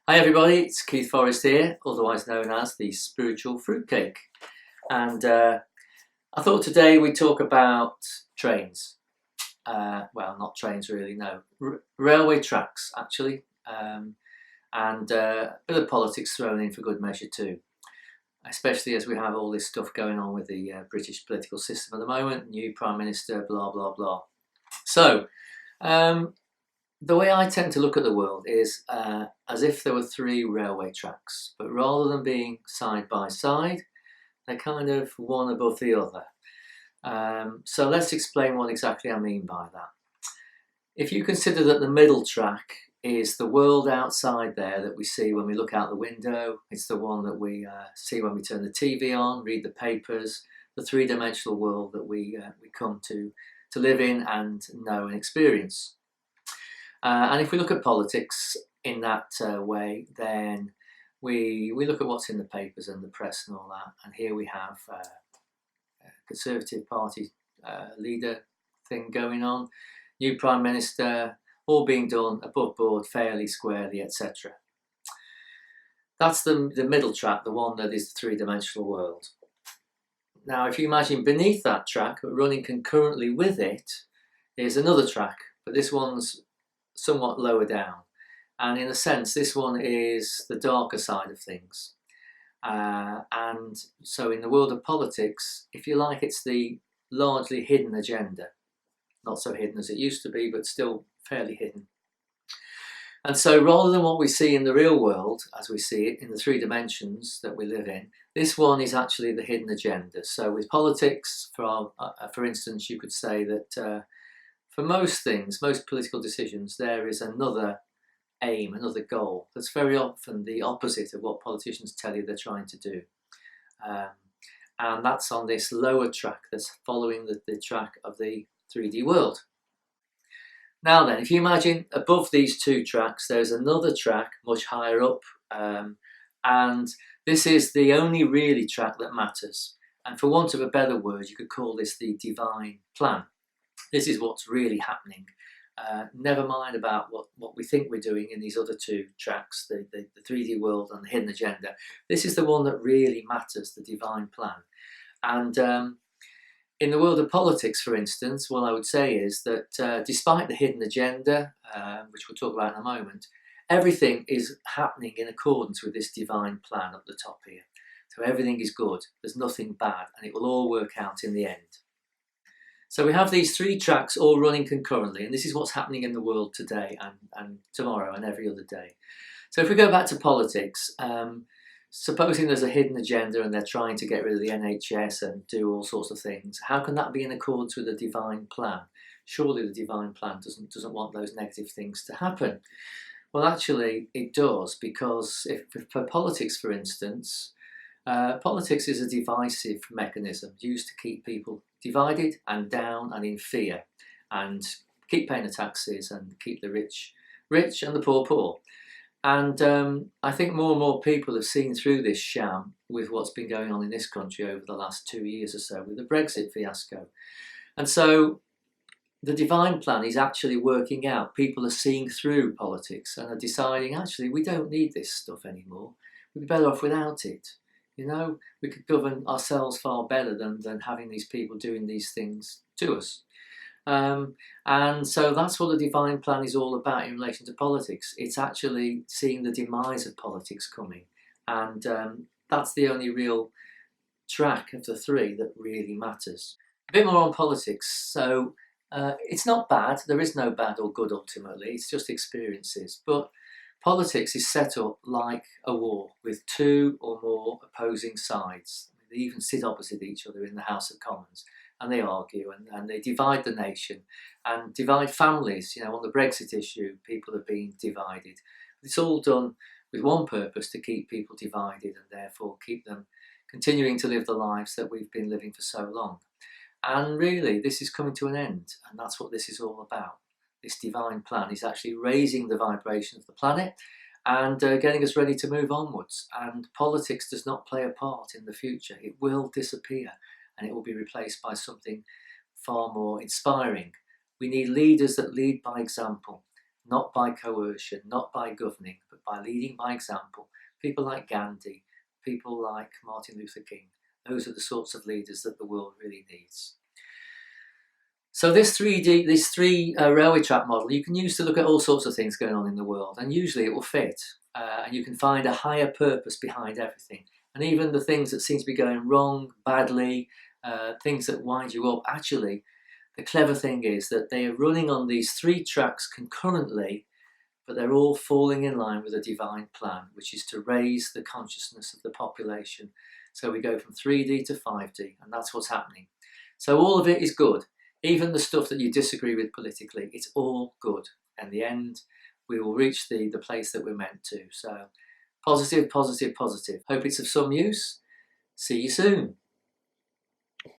Hi everybody, it's Keith Forrest here, otherwise known as the Spiritual Fruitcake. And I thought today we'd talk about trains. Well, not trains really, no. Railway tracks, actually. And a bit of politics thrown in for good measure too. Especially as we have all this stuff going on with the British political system at the moment, new Prime Minister, blah, blah, blah. So, the way I tend to look at the world is as if there were three railway tracks, but rather than being side by side, they're kind of one above the other. So let's explain what exactly I mean by that. If you consider that the middle track is the world outside there that we see when we look out the window, it's the one that we see when we turn the TV on, read the papers, the three-dimensional world that we come to live in and know and experience. And if we look at politics in that way, then we look at what's in the papers and the press and all that. And here we have a Conservative Party leader thing going on, new Prime Minister, all being done above board, fairly, squarely, etc. That's the middle track, the one that is the three-dimensional world. Now, if you imagine beneath that track, but running concurrently with it, is another track, but this one's somewhat lower down, and in a sense this one is the darker side of things, and so in the world of politics, if you like, it's the largely hidden agenda, not so hidden as it used to be, but still fairly hidden. And so rather than what we see in the real world as we see it in the three dimensions that we live in, this one is actually the hidden agenda. So with politics, for instance, you could say that for most things, most political decisions, there is another aim, another goal that's very often the opposite of what politicians tell you they're trying to do. And that's on this lower track that's following the track of the 3D world. Now then, if you imagine above these two tracks, there's another track much higher up, and this is the only really track that matters. And for want of a better word, you could call this the divine plan. This is what's really happening. Never mind about what we think we're doing in these other two tracks, the 3D world and the hidden agenda. This is the one that really matters, the divine plan. And in the world of politics, for instance, what I would say is that despite the hidden agenda, which we'll talk about in a moment, everything is happening in accordance with this divine plan up the top here. So everything is good, there's nothing bad, and it will all work out in the end. So we have these three tracks all running concurrently, and this is what's happening in the world today and tomorrow and every other day. So if we go back to politics, supposing there's a hidden agenda and they're trying to get rid of the NHS and do all sorts of things, how can that be in accordance with the divine plan? Surely the divine plan doesn't want those negative things to happen. Well, actually it does, because if for politics, for instance, politics is a divisive mechanism used to keep people divided and down and in fear, and keep paying the taxes and keep the rich rich and the poor poor. And I think more and more people have seen through this sham with what's been going on in this country over the last 2 years or so with the Brexit fiasco. And so the divine plan is actually working out. People are seeing through politics and are deciding, actually, we don't need this stuff anymore. We'd be better off without it. You know, we could govern ourselves far better than having these people doing these things to us. And so that's what the divine plan is all about in relation to politics. It's actually seeing the demise of politics coming. And that's the only real track of the three that really matters. A bit more on politics. So it's not bad. There is no bad or good ultimately. It's just experiences. But politics is set up like a war with two or more opposing sides. They even sit opposite each other in the House of Commons, and they argue and they divide the nation and divide families. You know, on the Brexit issue, people are being divided. It's all done with one purpose: to keep people divided and therefore keep them continuing to live the lives that we've been living for so long. And really, this is coming to an end, and that's what this is all about. This divine plan is actually raising the vibration of the planet and getting us ready to move onwards. And politics does not play a part in the future. It will disappear and it will be replaced by something far more inspiring. We need leaders that lead by example. not by coercion, not by governing, but by leading by example. People like Gandhi, people like Martin Luther King, those are the sorts of leaders that the world really needs. So this three railway track model you can use to look at all sorts of things going on in the world, and usually it will fit, and you can find a higher purpose behind everything. And even the things that seem to be going wrong, badly, things that wind you up, actually, the clever thing is that they are running on these three tracks concurrently, but they're all falling in line with a divine plan, which is to raise the consciousness of the population. So we go from 3D to 5D, and that's what's happening. So all of it is good. Even the stuff that you disagree with politically, it's all good. In the end, we will reach the place that we're meant to. So positive, positive, positive. Hope it's of some use. See you soon.